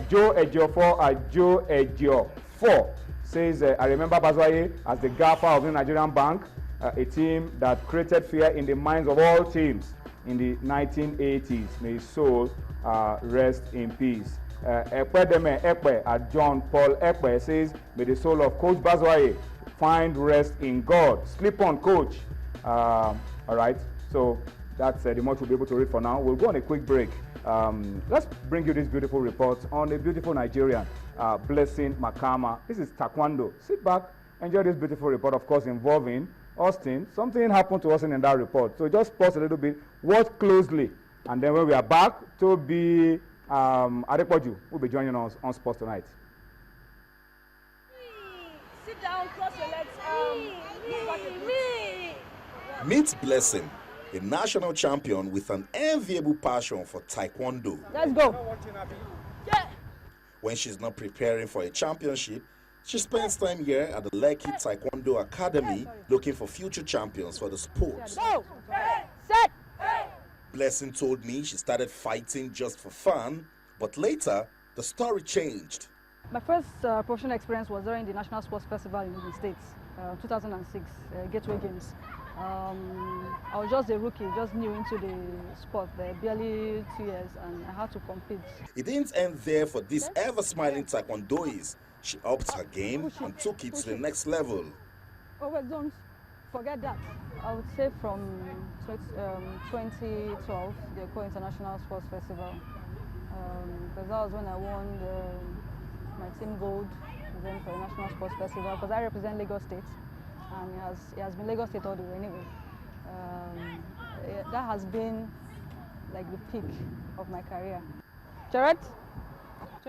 Joe Ejiofor says, I remember Bazoye as the gaffer of the Nigerian Bank, a team that created fear in the minds of all teams in the 1980s. May his soul rest in peace. John Paul Ekpe says, may the soul of Coach Bazoye find rest in God. Sleep on, Coach. All right, so that's the much we'll be able to read for now. We'll go on a quick break. Let's bring you this beautiful report on a beautiful Nigerian, Blessing Makama. This is Taekwondo. Sit back, enjoy this beautiful report, of course, involving Austin. Something happened to Austin in that report. So just pause a little bit, watch closely, and then when we are back, Toby Adepoju will be joining us on Sports Tonight. Sit down, cross your legs. Meet Blessing, a national champion with an enviable passion for Taekwondo. Let's go. Yeah. When she's not preparing for a championship, she spends time here at the Lekki Taekwondo Academy looking for future champions for the sport. Go. Set. Blessing told me she started fighting just for fun, but later the story changed. My first professional experience was during the National Sports Festival in the States, 2006, Gateway Games. I was just a rookie, just new into the sport, barely 2 years, and I had to compete. It didn't end there for this ever-smiling Taekwondoist. She upped her game and took it to the next level. Oh, well, don't forget that. I would say from 2012, the Eko International Sports Festival, because that was when I won my team gold event for the National Sports Festival, because I represent Lagos State. And it has been Lagos State all the way anyway. That has been like the peak of my career. Jared?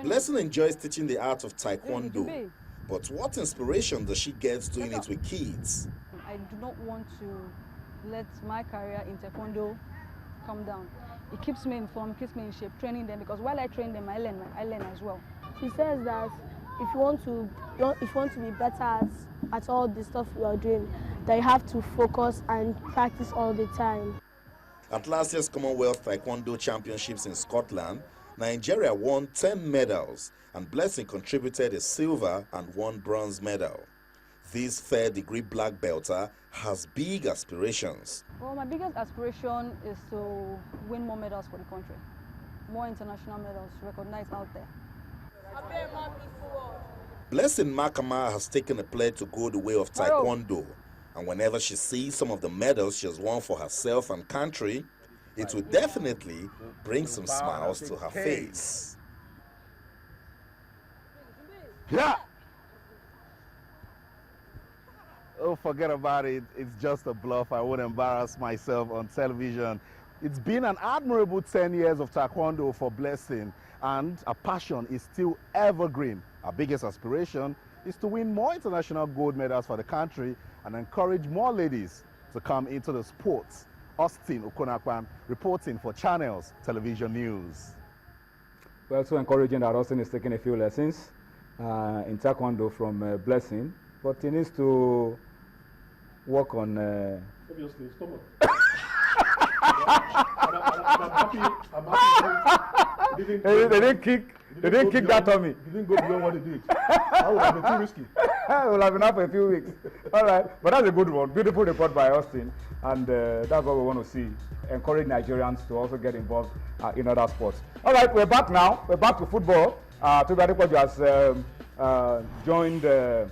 Blessing enjoys teaching the art of Taekwondo, but what inspiration does she get doing it with kids? I do not want to let my career in Taekwondo come down. It keeps me informed, keeps me in shape, training them, because while I train them, I learn as well. She says that if you want to be better at all the stuff you are doing, that you have to focus and practice all the time. At last year's Commonwealth Taekwondo Championships in Scotland, Nigeria won 10 medals, and Blessing contributed a silver and 1 bronze medal. This third-degree black belter has big aspirations. Well, my biggest aspiration is to win more medals for the country, more international medals recognized out there. Blessing Makama has taken a pledge to go the way of Taekwondo, and whenever she sees some of the medals she has won for herself and country, it will definitely bring some smiles to her face. Yeah. Oh, forget about it. It's just a bluff. I won't embarrass myself on television. It's been an admirable 10 years of Taekwondo for Blessing, and her passion is still evergreen. Our biggest aspiration is to win more international gold medals for the country and encourage more ladies to come into the sports. Austin Okonakwan reporting for Channels Television News. We're also encouraging that Austin is taking a few lessons in Taekwondo from Blessing, but he needs to work on... Obviously, stomach. I'm happy. They didn't kick that on me. He didn't go beyond what he did. That would have been too risky. It will have been up for a few weeks. All right, but that's a good one. Beautiful report by Austin, and that's what we want to see. Encourage Nigerians to also get involved in other sports. All right, we're back now. We're back to football. Toby Adepoju has joined us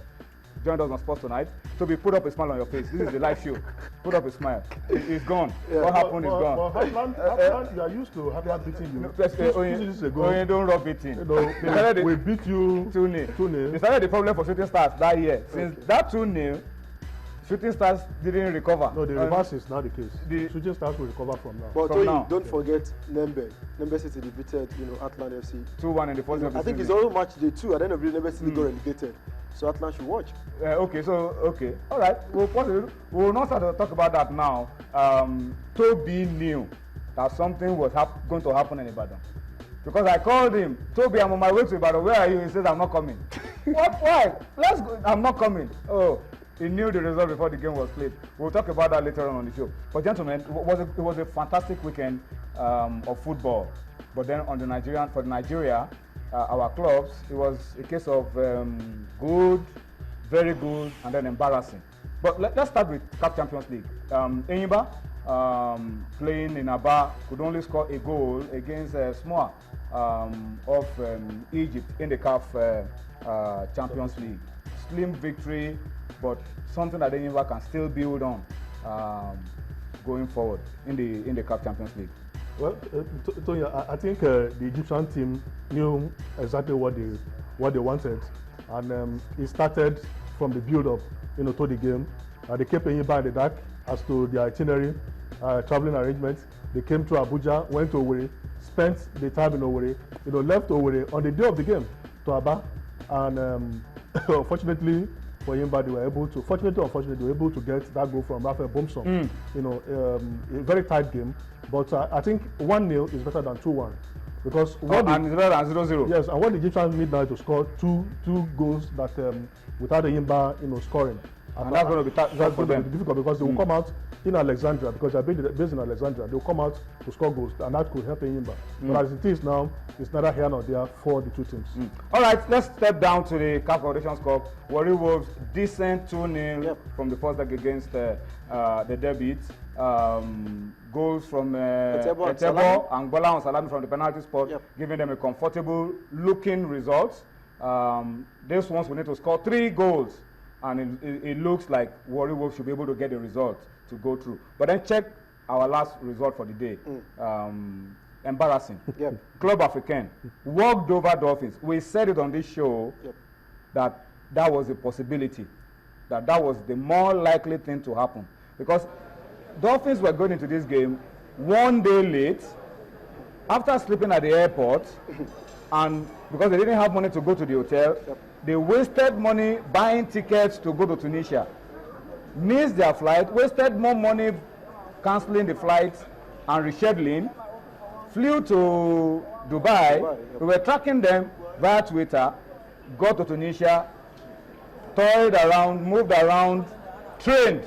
on Sports Tonight. Toby, put up a smile on your face. This is the live show. Put up a smile. It's gone. Yeah, what happened is gone. Well, Hatland, you are used to having beating you. 2 seasons ago. Don't rub it in. We beat you 2-0. They started the problem for Shooting Stars that year. Since that 2-0, Shooting Stars didn't recover. No, the reverse is not the case. The Shooting Stars will recover from now. But Toyi, don't forget Nembe. Nembe City defeated, Atlant FC 2-1 in the first I think it's all match day 2. At the end of the day, Nembe City got relegated. So Atlant should watch. Okay. All right. We'll not start to talk about that now. Toby knew that something was going to happen in Ibadan. Because I called him, Toby, I'm on my way to Ibadan. Where are you? He says, I'm not coming. What? Why? Let's go. I'm not coming. Oh. He knew the result before the game was played. We'll talk about that later on the show. But gentlemen, it was a fantastic weekend of football. But then for Nigeria, our clubs, it was a case of good, very good, and then embarrassing. But let's start with CAF Champions League. Enyimba, playing in Aba, could only score a goal against Smoa of Egypt in the CAF Champions League. Slim victory, but something that Enyimba can still build on going forward in the CAF Champions League. Well, Tonya, I think the Egyptian team knew exactly what they wanted, and it started from the build-up, to the game. They kept Enyimba in the dark as to the itinerary, traveling arrangements. They came to Abuja, went to Owerri, spent the time in Owerri, left Owerri on the day of the game to Aba, and unfortunately for Enyimba, they were able to. Fortunately or unfortunately, they were able to get that goal from Raphael Bomson. A very tight game. But I think 1-0 is better than 2-1, because and it's better than 0-0. Yes, and what the Egyptians need now to score two goals that without Enyimba, scoring. And that's going to be tough for them. Difficult, because they will come out in Alexandria, because they're based in Alexandria. They will come out to score goals, and that could help Enyimba. But as it is now, it's neither here nor there for the two teams. All right, let's step down to the CAF Confederations Cup. Warri Wolves decent 2-0 from the first leg against the Derbits. Goals from Etebo and Bola and Salami from the penalty spot, giving them a comfortable looking result. This ones we need to score 3 goals, and it looks like Warri Wolves should be able to get the result to go through. But then check our last result for the day. Embarrassing. Club Africain walked over Dolphins. We said it on this show that was a possibility, that was the more likely thing to happen, because Dolphins were going into this game 1 day late after sleeping at the airport, and because they didn't have money to go to the hotel, they wasted money buying tickets to go to Tunisia, missed their flight, wasted more money cancelling the flight and rescheduling, flew to Dubai. We were tracking them via Twitter, got to Tunisia, toiled around, moved around, trained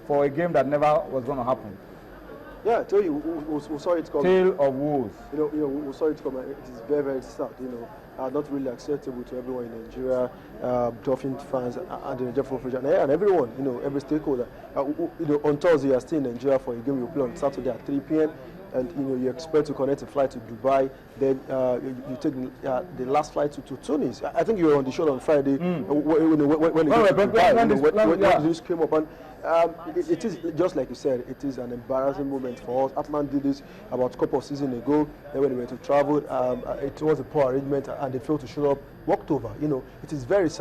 for a game that never was going to happen. Yeah, I tell you, we saw it coming. Tale of woes. We saw it coming. It is very, very sad. Not really acceptable to everyone in Nigeria, Dolphins fans, and the Nigerian region, and everyone. Every stakeholder. On Thursday, you are still in Nigeria for a game you play on Saturday at 3 p.m. And you expect to connect a flight to Dubai. Then you take the last flight to Tunis. I think you were on the show on Friday when the news came up. And it is just like you said. It is an embarrassing moment for us. Atlant did this about a couple of seasons ago. Then when they were to travel, it was a poor arrangement, and they failed to show up. Walked over. It is very sad.